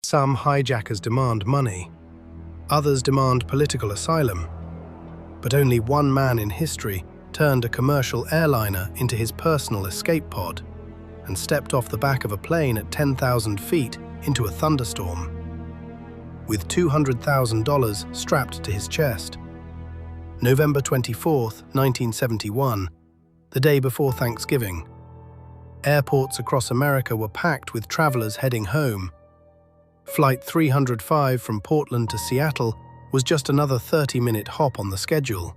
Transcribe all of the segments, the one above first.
Some hijackers demand money, others demand political asylum. But only one man in history turned a commercial airliner into his personal escape pod and stepped off the back of a plane at 10,000 feet into a thunderstorm, with $200,000 strapped to his chest. November 24, 1971, the day before Thanksgiving. Airports across America were packed with travelers heading home. Flight 305 from Portland to Seattle was just another 30-minute hop on the schedule.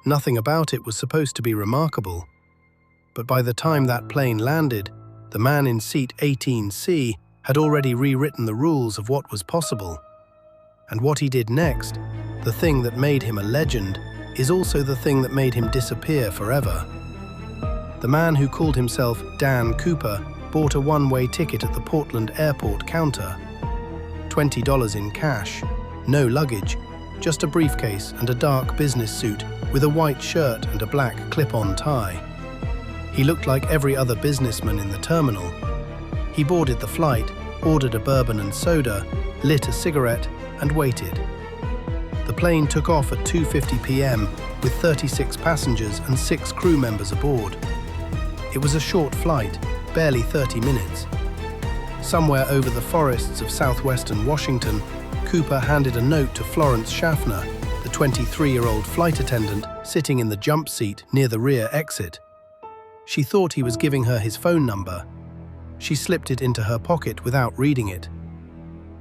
Nothing about it was supposed to be remarkable. But by the time that plane landed, the man in seat 18C had already rewritten the rules of what was possible. And what he did next, the thing that made him a legend, is also the thing that made him disappear forever. The man who called himself Dan Cooper bought a one-way ticket at the Portland airport counter. $20 in cash, no luggage, just a briefcase and a dark business suit with a white shirt and a black clip-on tie. He looked like every other businessman in the terminal. He boarded the flight, ordered a bourbon and soda, lit a cigarette, and waited. The plane took off at 2:50 p.m. with 36 passengers and 6 crew members aboard. It was a short flight, barely 30 minutes. Somewhere over the forests of southwestern Washington, Cooper handed a note to Florence Schaffner, the 23-year-old flight attendant sitting in the jump seat near the rear exit. She thought he was giving her his phone number. She slipped it into her pocket without reading it.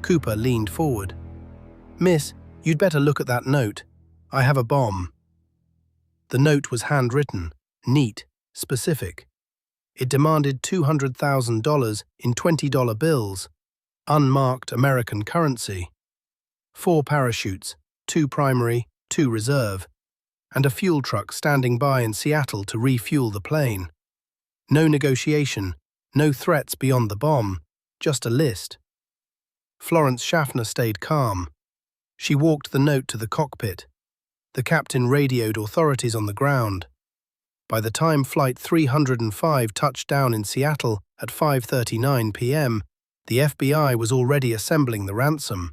Cooper leaned forward. "Miss, you'd better look at that note. I have a bomb." The note was handwritten, neat, specific. It demanded $200,000 in $20 bills, unmarked American currency, 4 parachutes, 2 primary, 2 reserve, and a fuel truck standing by in Seattle to refuel the plane. No negotiation, no threats beyond the bomb, just a list. Florence Schaffner stayed calm. She walked the note to the cockpit. The captain radioed authorities on the ground. By the time Flight 305 touched down in Seattle at 5:39 p.m., the FBI was already assembling the ransom.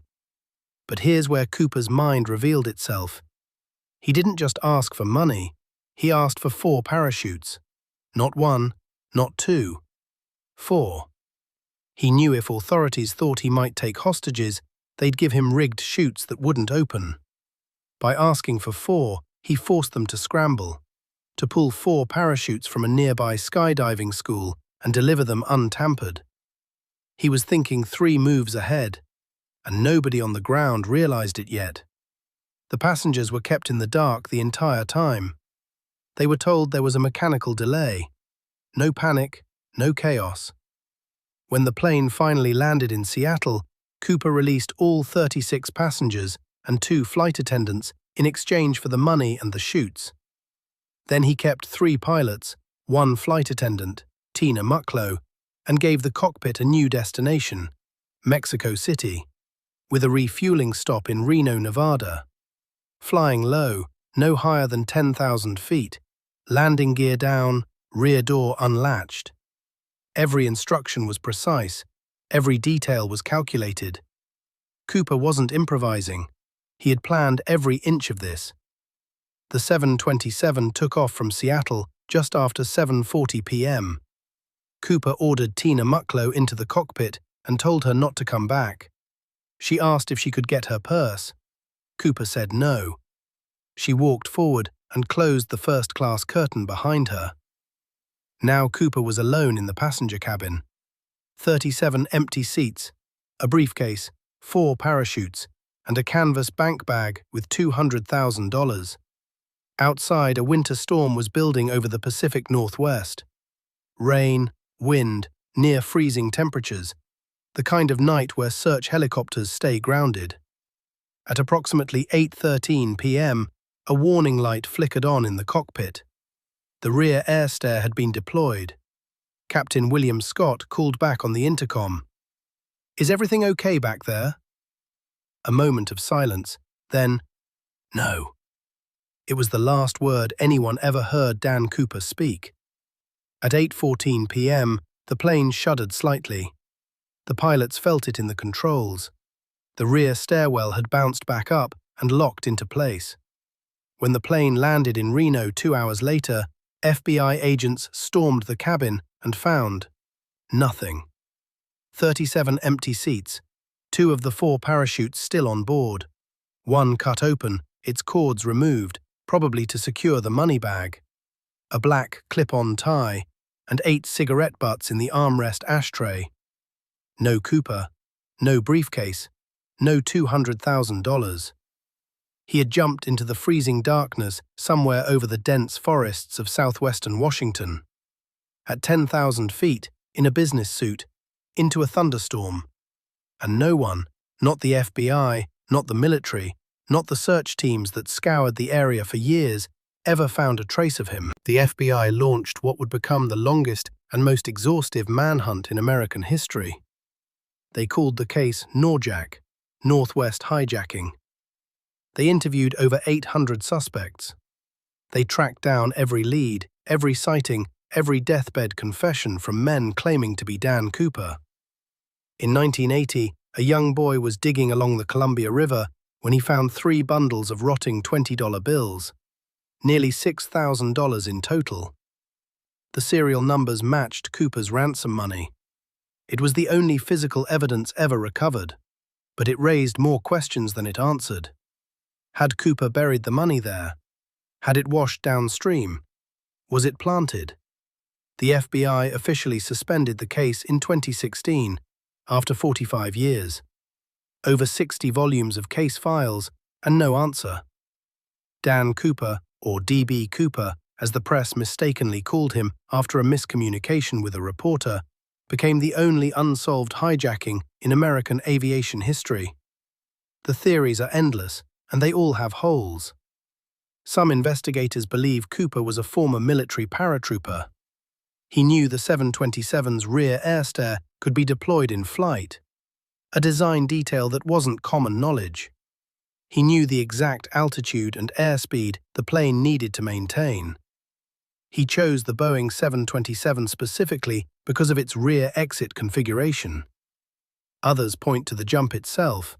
But here's where Cooper's mind revealed itself. He didn't just ask for money, he asked for 4 parachutes. Not 1, not 2, 4. He knew if authorities thought he might take hostages, they'd give him rigged chutes that wouldn't open. By asking for 4, he forced them to scramble, to pull 4 parachutes from a nearby skydiving school and deliver them untampered. He was thinking 3 moves ahead, and nobody on the ground realized it yet. The passengers were kept in the dark the entire time. They were told there was a mechanical delay. No panic, no chaos. When the plane finally landed in Seattle, Cooper released all 36 passengers and 2 flight attendants in exchange for the money and the chutes. Then he kept 3 pilots, 1 flight attendant, Tina Mucklow, and gave the cockpit a new destination, Mexico City, with a refueling stop in Reno, Nevada. Flying low, no higher than 10,000 feet, landing gear down, rear door unlatched. Every instruction was precise, every detail was calculated. Cooper wasn't improvising. He had planned every inch of this. The 727 took off from Seattle just after 7:40 p.m. Cooper ordered Tina Mucklow into the cockpit and told her not to come back. She asked if she could get her purse. Cooper said no. She walked forward and closed the first-class curtain behind her. Now Cooper was alone in the passenger cabin. 37 empty seats, a briefcase, 4 parachutes, and a canvas bank bag with $200,000. Outside, a winter storm was building over the Pacific Northwest. Rain, wind, near freezing temperatures, the kind of night where search helicopters stay grounded. At approximately 8:13 p.m., a warning light flickered on in the cockpit. The rear air stair had been deployed. Captain William Scott called back on the intercom. "Is everything okay back there?" A moment of silence, then, "No." It was the last word anyone ever heard Dan Cooper speak. At 8:14 p.m., the plane shuddered slightly. The pilots felt it in the controls. The rear stairwell had bounced back up and locked into place. When the plane landed in Reno 2 hours later, FBI agents stormed the cabin and found nothing. 37 empty seats, 2 of the 4 parachutes still on board. 1 cut open, its cords removed, probably to secure the money bag. A black clip-on tie, and 8 cigarette butts in the armrest ashtray. No Cooper, no briefcase, no $200,000. He had jumped into the freezing darkness somewhere over the dense forests of southwestern Washington. At 10,000 feet, in a business suit, into a thunderstorm. And no one, not the FBI, not the military, not the search teams that scoured the area for years, ever found a trace of him. The FBI launched what would become the longest and most exhaustive manhunt in American history. They called the case NORJAC, Northwest Hijacking. They interviewed over 800 suspects. They tracked down every lead, every sighting, every deathbed confession from men claiming to be Dan Cooper. In 1980, a young boy was digging along the Columbia River when he found 3 bundles of rotting $20 bills, nearly $6,000 in total. The serial numbers matched Cooper's ransom money. It was the only physical evidence ever recovered, but it raised more questions than it answered. Had Cooper buried the money there? Had it washed downstream? Was it planted? The FBI officially suspended the case in 2016, after 45 years. Over 60 volumes of case files, and no answer. Dan Cooper, or D.B. Cooper, as the press mistakenly called him after a miscommunication with a reporter, became the only unsolved hijacking in American aviation history. The theories are endless, and they all have holes. Some investigators believe Cooper was a former military paratrooper. He knew the 727's rear air stair could be deployed in flight, a design detail that wasn't common knowledge. He knew the exact altitude and airspeed the plane needed to maintain. He chose the Boeing 727 specifically because of its rear exit configuration. Others point to the jump itself.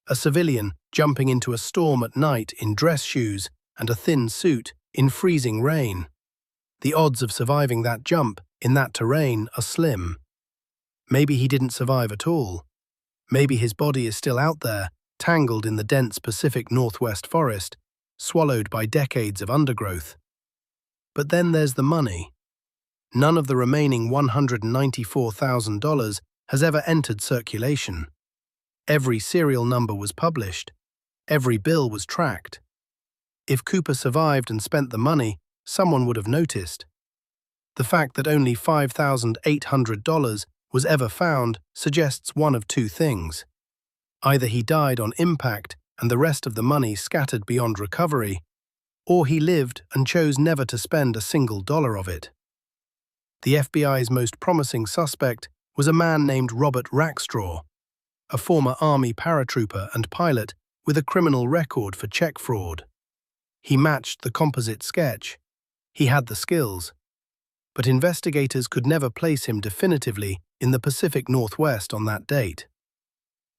A civilian jumping into a storm at night in dress shoes and a thin suit in freezing rain. The odds of surviving that jump in that terrain are slim. Maybe he didn't survive at all. Maybe his body is still out there, tangled in the dense Pacific Northwest forest, swallowed by decades of undergrowth. But then there's the money. None of the remaining $194,000 has ever entered circulation. Every serial number was published. Every bill was tracked. If Cooper survived and spent the money, someone would have noticed. The fact that only $5,800 was ever found suggests one of 2 things. Either he died on impact and the rest of the money scattered beyond recovery, or he lived and chose never to spend a single dollar of it. The FBI's most promising suspect was a man named Robert Rackstraw, a former Army paratrooper and pilot with a criminal record for check fraud. He matched the composite sketch. He had the skills. But investigators could never place him definitively in the Pacific Northwest on that date.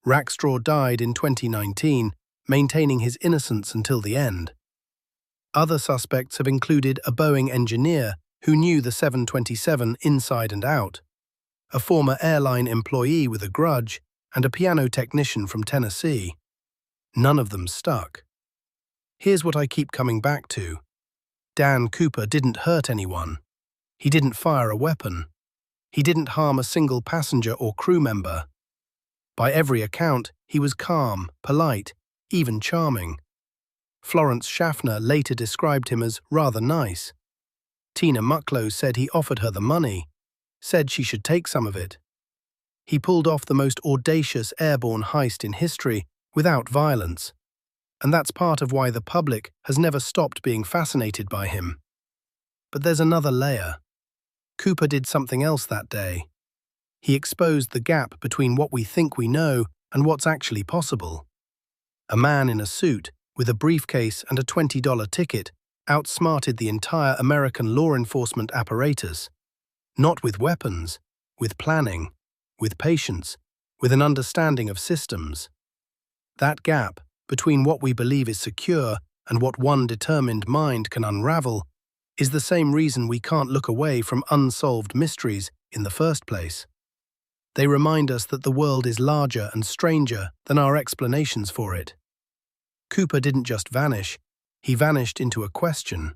Rackstraw died in 2019, maintaining his innocence until the end. Other suspects have included a Boeing engineer who knew the 727 inside and out, a former airline employee with a grudge, and a piano technician from Tennessee. None of them stuck. Here's what I keep coming back to. Dan Cooper didn't hurt anyone. He didn't fire a weapon. He didn't harm a single passenger or crew member. By every account, he was calm, polite, even charming. Florence Schaffner later described him as rather nice. Tina Mucklow said he offered her the money, said she should take some of it. He pulled off the most audacious airborne heist in history without violence, and that's part of why the public has never stopped being fascinated by him. But there's another layer. Cooper did something else that day. He exposed the gap between what we think we know and what's actually possible. A man in a suit, with a briefcase and a $20 ticket, outsmarted the entire American law enforcement apparatus. Not with weapons, with planning, with patience, with an understanding of systems. That gap between what we believe is secure and what one determined mind can unravel is the same reason we can't look away from unsolved mysteries in the first place. They remind us that the world is larger and stranger than our explanations for it. Cooper didn't just vanish, he vanished into a question.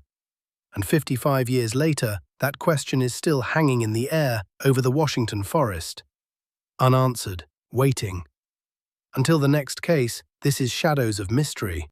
And 55 years later, that question is still hanging in the air over the Washington forest. Unanswered, waiting. Until the next case, this is Shadows of Mystery.